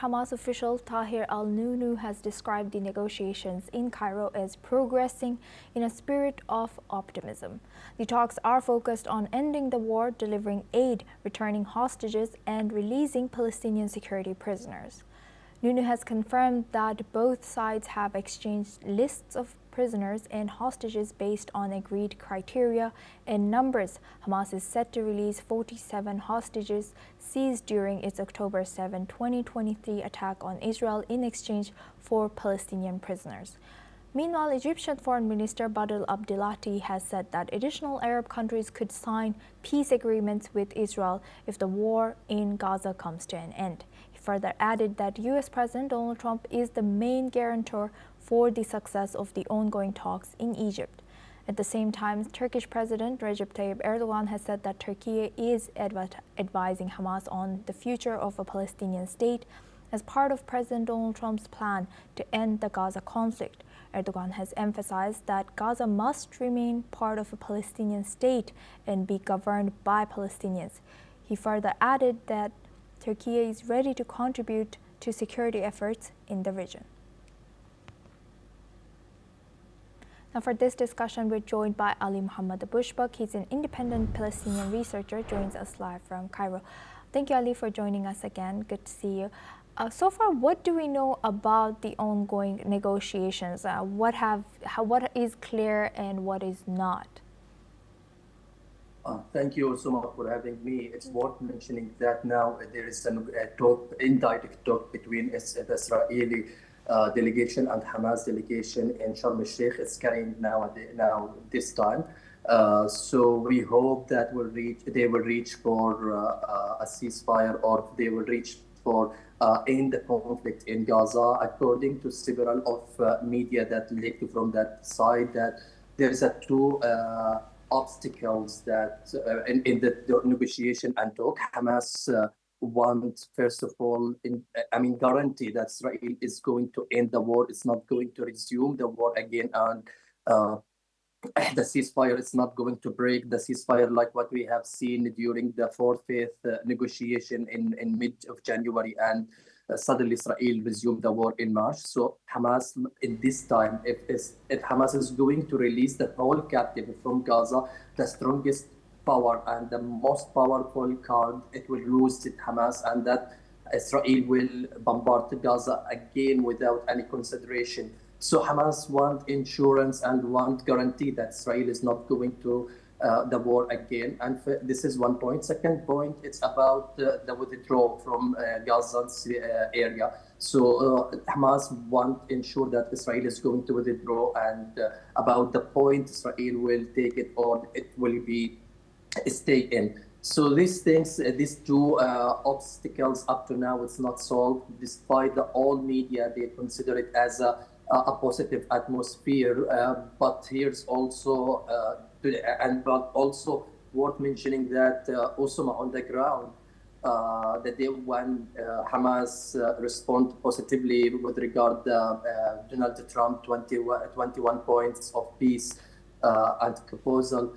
Hamas official Tahir al-Nunu has described the negotiations in Cairo as progressing in a spirit of optimism. The talks are focused on ending the war, delivering aid, returning hostages, and releasing Palestinian security prisoners. Nunu has confirmed that both sides have exchanged lists of prisoners and hostages based on agreed criteria and numbers. Hamas is set to release 47 hostages seized during its October 7, 2023 attack on Israel in exchange for Palestinian prisoners. Meanwhile, Egyptian Foreign Minister Badr Abdelati has said that additional Arab countries could sign peace agreements with Israel if the war in Gaza comes to an end. He further added that U.S. President Donald Trump is the main guarantor for the success of the ongoing talks in Egypt. At the same time, Turkish President Recep Tayyip Erdogan has said that Turkey is advising Hamas on the future of a Palestinian state as part of President Donald Trump's plan to end the Gaza conflict. Erdogan has emphasized that Gaza must remain part of a Palestinian state and be governed by Palestinians. He further added that Turkey is ready to contribute to security efforts in the region. Now, for this discussion, we're joined by Ali Muhammad Bushbak. He's an independent Palestinian researcher, joins us live from Cairo. Thank you, Ali, for joining us again. Good to see you. So far, what do we know about the ongoing negotiations? What is clear and what is not? Thank you so much for having me. It's worth mentioning that now there is a indirect talk between the Israeli delegation and Hamas delegation in Sharm el-Sheikh. It's carrying now this time. So we hope that they will reach for a ceasefire, or they will reach for end the conflict in Gaza. According to several of media that leaked from that side, that there's two obstacles that in the negotiation and talk. Hamas want, first of all, guarantee that Israel is going to end the war. It's not going to resume the war again, and the ceasefire is not going to break the ceasefire like what we have seen during the 4th negotiation in mid of January, and suddenly Israel resumed the war in March. So Hamas, in this time, if Hamas is going to release the whole captive from Gaza, the strongest power and the most powerful card, it will lose to Hamas, and that Israel will bombard Gaza again without any consideration. So Hamas want insurance and want guarantee that Israel is not going to the war again. And this is one point. Second point, it's about the withdrawal from Gaza's area. So Hamas want ensure that Israel is going to withdraw, and about the point Israel will take it or it will be stay in. So these things, these two obstacles up to now, it's not solved. Despite the all media, they consider it as a positive atmosphere. But here's also, but also worth mentioning that Osama on the ground, the day when Hamas respond positively with regard Donald Trump 21 points of peace and proposal.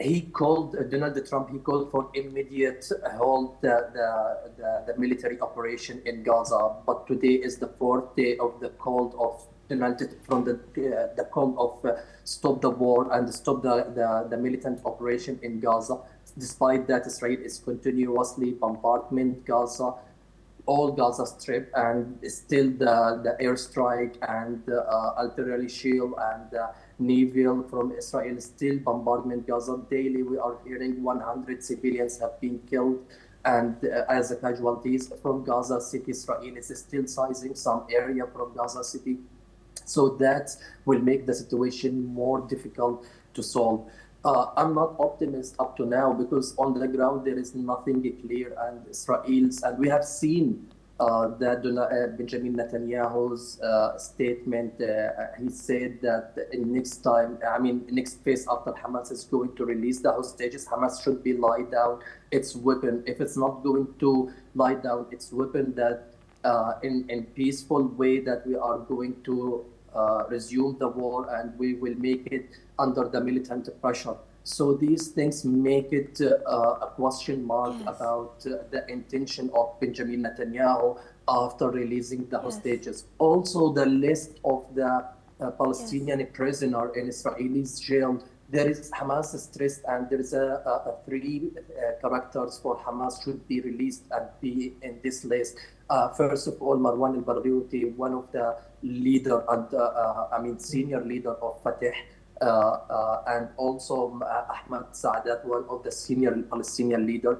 He called Donald Trump. He called for immediate halt the military operation in Gaza. But today is the 4th day of the call of Donald from the call of stop the war and stop the militant operation in Gaza. Despite that, Israel is continuously bombarding Gaza, all Gaza Strip, and still the airstrike and artillery shield and naval from Israel still bombardment Gaza. Daily we are hearing 100 civilians have been killed, and as casualties from Gaza City. Israel is still seizing some area from Gaza City. So that will make the situation more difficult to solve. I'm not optimist up to now, because on the ground there is nothing clear, and we have seen that Benjamin Netanyahu's statement. He said that next phase after Hamas is going to release the hostages, Hamas should be lie down its weapon. If it's not going to lie down its weapon, that in peaceful way, that we are going to resume the war, and we will make it under the militant pressure. So these things make it a question mark Yes. about the intention of Benjamin Netanyahu after releasing the Yes. hostages. Also, the list of the Yes. Palestinian prisoner in Israeli's jail. There is Hamas stressed, and there is a three characters for Hamas should be released and be in this list. First of all, Marwan al-Barghouti, one of the leader and senior leader of Fatah, and also Ahmad Saadat, one of the senior Palestinian leader.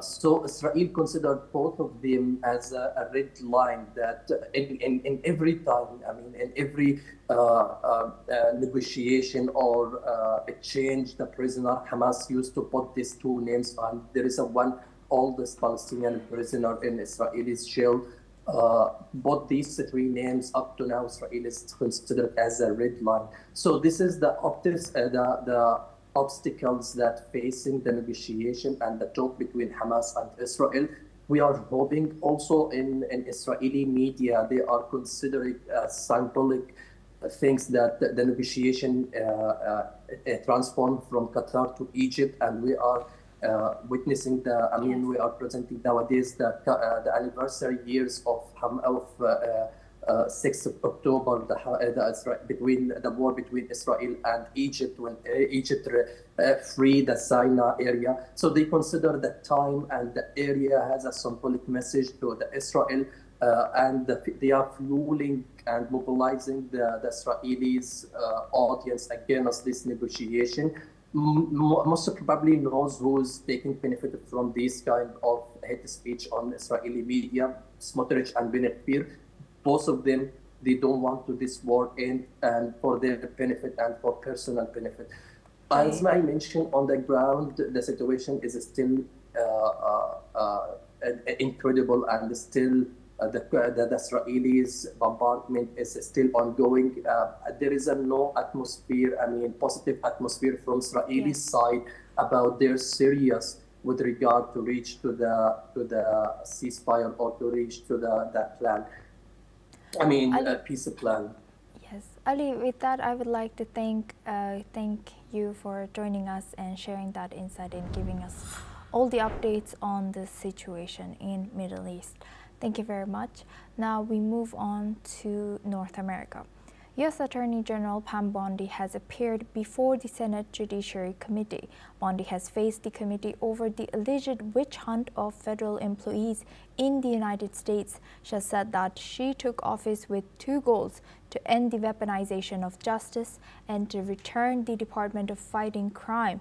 So Israel considered both of them as a red line that in every time, in every negotiation or a change the prisoner, Hamas used to put these two names on. There is a one oldest Palestinian prisoner in Israeli's jail. Both these three names up to now, Israel is considered as a red line. So this is the obstacles that facing the negotiation and the talk between Hamas and Israel. We are hoping also in Israeli media, they are considering symbolic things that the negotiation transformed from Qatar to Egypt, and we are witnessing we are presenting nowadays the anniversary years of 6th of October, between the war between Israel and Egypt, when Egypt freed the Sinai area. So they consider the time and the area has a symbolic message to the Israel, and they are fueling and mobilizing the Israelis audience against this negotiation. Most probably knows who's taking benefit from this kind of hate speech on Israeli media, Smotrich and Bennett Beer. Both of them, they don't want to this war end and for their benefit and for personal benefit. As I mentioned, on the ground, the situation is still incredible, and still the Israelis' bombardment is still ongoing. There is no atmosphere, positive atmosphere from Israeli side about their serious with regard to reach to the ceasefire or to reach to that plan. Peace plan. Yes, Ali, with that, I would like to thank you for joining us and sharing that insight and giving us all the updates on the situation in Middle East. Thank you very much. Now we move on to North America. U.S. Attorney General Pam Bondi has appeared before the Senate Judiciary Committee. Bondi has faced the committee over the alleged witch hunt of federal employees in the United States. She has said that she took office with two goals: to end the weaponization of justice and to return the Department of Fighting Crime.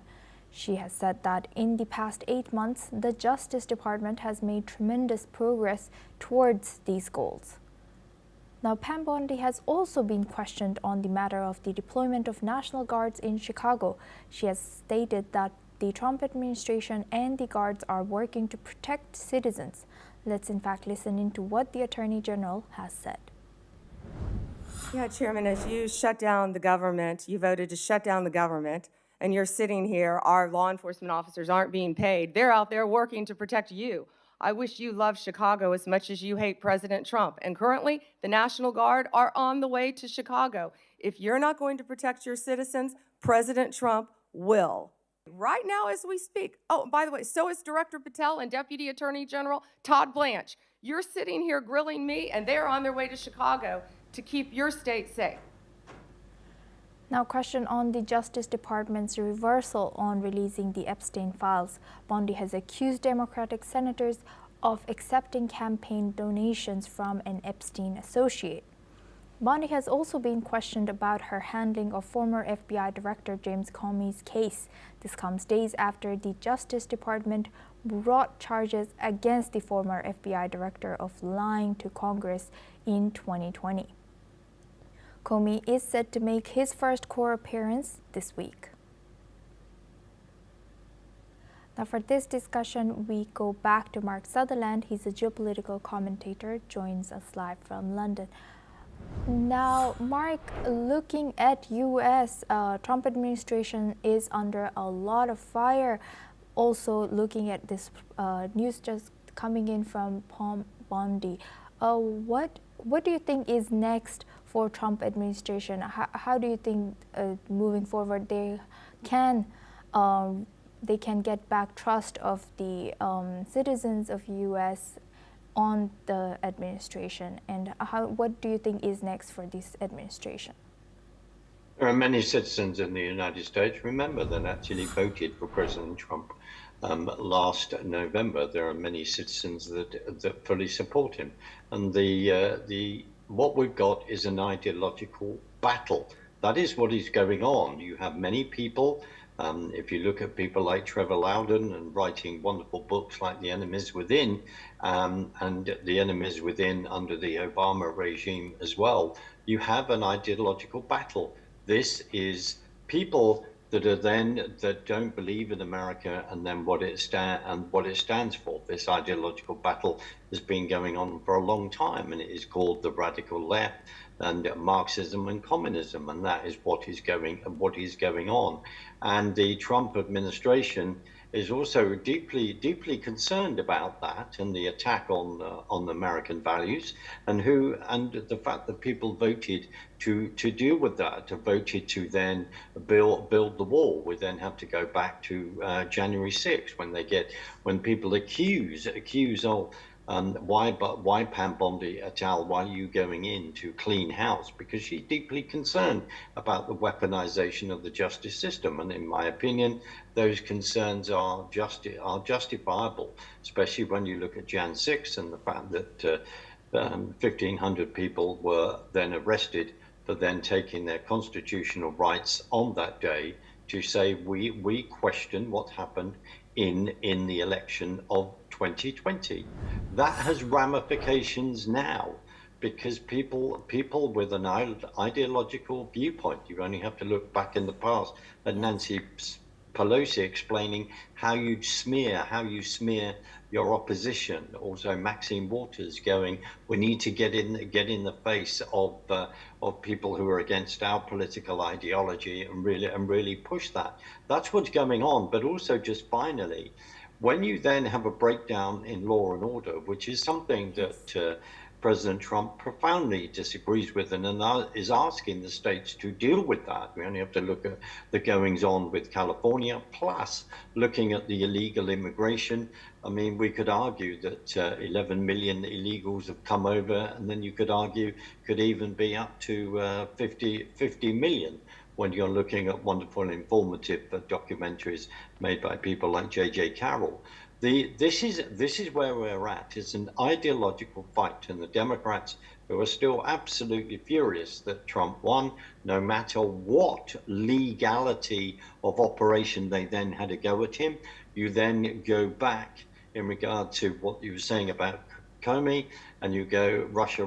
She has said that in the past 8 months, the Justice Department has made tremendous progress towards these goals. Now, Pam Bondi has also been questioned on the matter of the deployment of National Guards in Chicago. She has stated that the Trump administration and the Guards are working to protect citizens. Let's in fact listen into what the Attorney General has said. Yeah, Chairman, as you shut down the government, you voted to shut down the government, and you're sitting here, our law enforcement officers aren't being paid. They're out there working to protect you. I wish you loved Chicago as much as you hate President Trump. And currently, the National Guard are on the way to Chicago. If you're not going to protect your citizens, President Trump will. Right now as we speak. Oh, by the way, so is Director Patel and Deputy Attorney General Todd Blanche. You're sitting here grilling me, and they're on their way to Chicago to keep your state safe. Now, question on the Justice Department's reversal on releasing the Epstein files. Bondi has accused Democratic senators of accepting campaign donations from an Epstein associate. Bondi has also been questioned about her handling of former FBI Director James Comey's case. This comes days after the Justice Department brought charges against the former FBI Director of lying to Congress in 2020. Comey is set to make his first court appearance this week. Now, for this discussion, we go back to Mark Sutherland. He's a geopolitical commentator, joins us live from London. Now, Mark, looking at U.S., Trump administration is under a lot of fire. Also, looking at this news just coming in from Pam Bondi, what do you think is next for Trump administration? How do you think moving forward they can they can get back trust of the citizens of U.S. on the administration? And what do you think is next for this administration? There are many citizens in the United States, remember, that actually voted for President Trump last November. There are many citizens that fully support him. And what we've got is an ideological battle. That is what is going on. You have many people, if you look at people like Trevor Loudon and writing wonderful books like The Enemies Within, and The Enemies Within under the Obama regime as well, you have an ideological battle. This is people that don't believe in America and then what it stands for. This ideological battle has been going on for a long time, and it is called the radical left and Marxism and communism, and that is what is going on. And the Trump administration is also deeply concerned about that and the attack on American values, and the fact that people voted to deal with that, voted to then build the wall. We then have to go back to January 6th when people accuse why Pam Bondi et al, why are you going in to clean house? Because she's deeply concerned about the weaponization of the justice system. And in my opinion, those concerns are justifiable, especially when you look at Jan 6 and the fact that 1,500 people were then arrested for then taking their constitutional rights on that day to say we question what happened in the election of 2020. That has ramifications now, because people with an ideological viewpoint, you only have to look back in the past at Nancy Pelosi explaining how you smear your opposition. Also Maxine Waters going, we need to get in the face of people who are against our political ideology and really push that. That's what's going on. But also, just finally, when you then have a breakdown in law and order, which is something that President Trump profoundly disagrees with and is asking the states to deal with that. We only have to look at the goings on with California, plus looking at the illegal immigration. I mean, we could argue that 11 million illegals have come over, and then you could argue could even be up to 50 million when you're looking at wonderful and informative documentaries made by people like J.J. Carroll. This is where we're at. It's an ideological fight, and the Democrats, who are still absolutely furious that Trump won, no matter what legality of operation they then had to go at him. You then go back in regard to what you were saying about Comey, and you go Russia,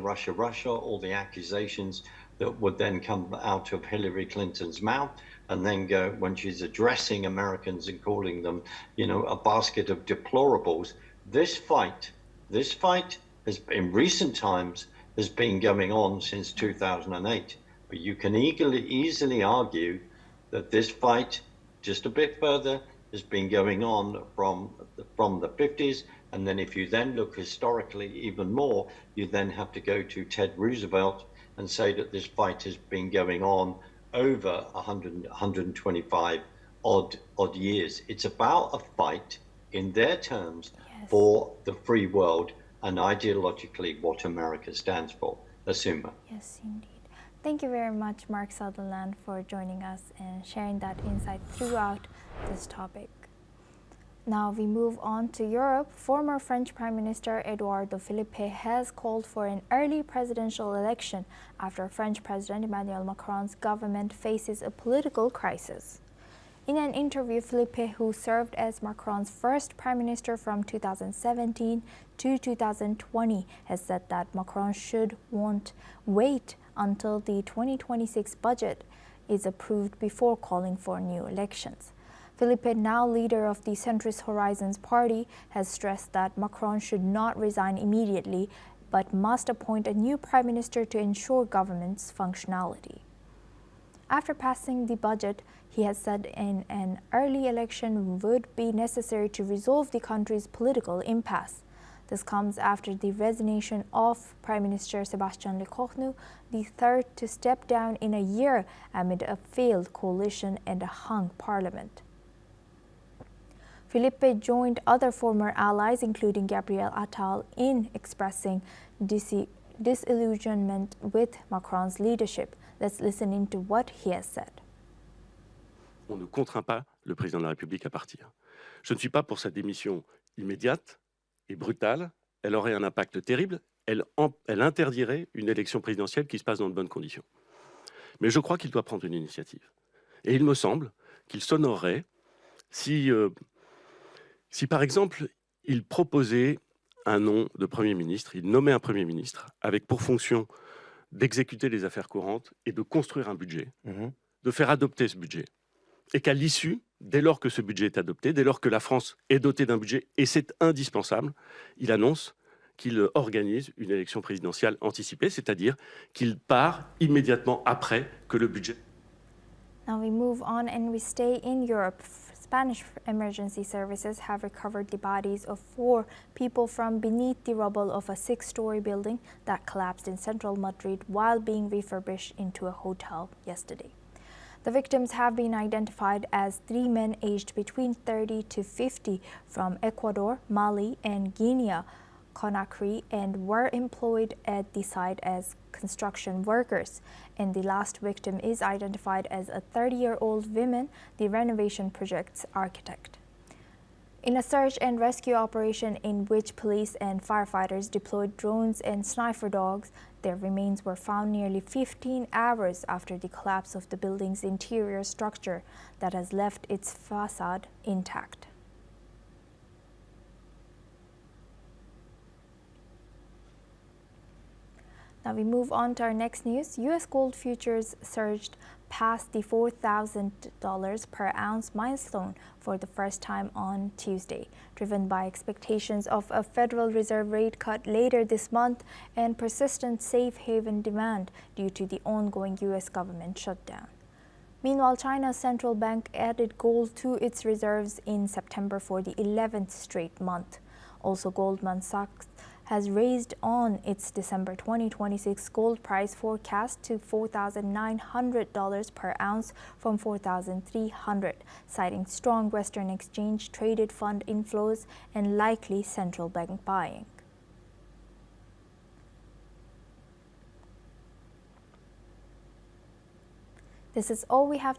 all the accusations that would then come out of Hillary Clinton's mouth, and then go when she's addressing Americans and calling them, a basket of deplorables. This fight has, in recent times, has been going on since 2008. But you can easily argue that this fight, just a bit further, has been going on from the 50s. And then if you then look historically even more, you then have to go to Ted Roosevelt and say that this fight has been going on over 125 odd years. It's about a fight, in their terms, Yes. for the free world and ideologically what America stands for. Asuma. Yes, indeed. Thank you very much, Mark Sutherland, for joining us and sharing that insight throughout this topic. Now we move on to Europe. Former French Prime Minister Edouard Philippe has called for an early presidential election after French President Emmanuel Macron's government faces a political crisis. In an interview, Philippe, who served as Macron's first prime minister from 2017 to 2020, has said that Macron should wait until the 2026 budget is approved before calling for new elections. Philippe, now leader of the centrist Horizons party, has stressed that Macron should not resign immediately, but must appoint a new prime minister to ensure government's functionality. After passing the budget, he has said an early election would be necessary to resolve the country's political impasse. This comes after the resignation of Prime Minister Sébastien Lecornu, the third to step down in a year amid a failed coalition and a hung parliament. Filipe joined other former allies, including Gabriel Attal, in expressing disillusionment with Macron's leadership. Let's listen into what he has said. On ne contraint pas le président de la République à partir. Je ne suis pas pour sa démission immédiate et brutale. Elle aurait un impact terrible. Elle interdirait une élection présidentielle qui se passe dans de bonnes conditions. Mais je crois qu'il doit prendre une initiative. Et il me semble qu'il s'honorerait si par exemple, il proposait un nom de Premier ministre, il nommait un Premier ministre avec pour fonction d'exécuter les affaires courantes et de construire un budget, de faire adopter ce budget. Et qu'à l'issue, dès lors que ce budget est adopté, dès lors que la France est dotée d'un budget, et c'est indispensable, il annonce qu'il organise une élection présidentielle anticipée, c'est-à-dire qu'il part immédiatement après que le budget... Now we move on and we stay in Europe. Spanish emergency services have recovered the bodies of 4 people from beneath the rubble of a 6-story building that collapsed in central Madrid while being refurbished into a hotel yesterday. The victims have been identified as 3 men aged between 30 to 50 from Ecuador, Mali, and Guinea-Conakry and were employed at the site as construction workers. And the last victim is identified as a 30-year-old woman, the renovation project's architect. In a search and rescue operation in which police and firefighters deployed drones and sniper dogs, their remains were found nearly 15 hours after the collapse of the building's interior structure that has left its facade intact. Now we move on to our next news. U.S. gold futures surged past the $4,000 per ounce milestone for the first time on Tuesday, driven by expectations of a Federal Reserve rate cut later this month and persistent safe haven demand due to the ongoing U.S. government shutdown. Meanwhile, China's central bank added gold to its reserves in September for the 11th straight month. Also, Goldman Sachs has raised on its December 2026 gold price forecast to $4,900 per ounce from $4,300, citing strong Western exchange traded fund inflows and likely central bank buying. This is all we have time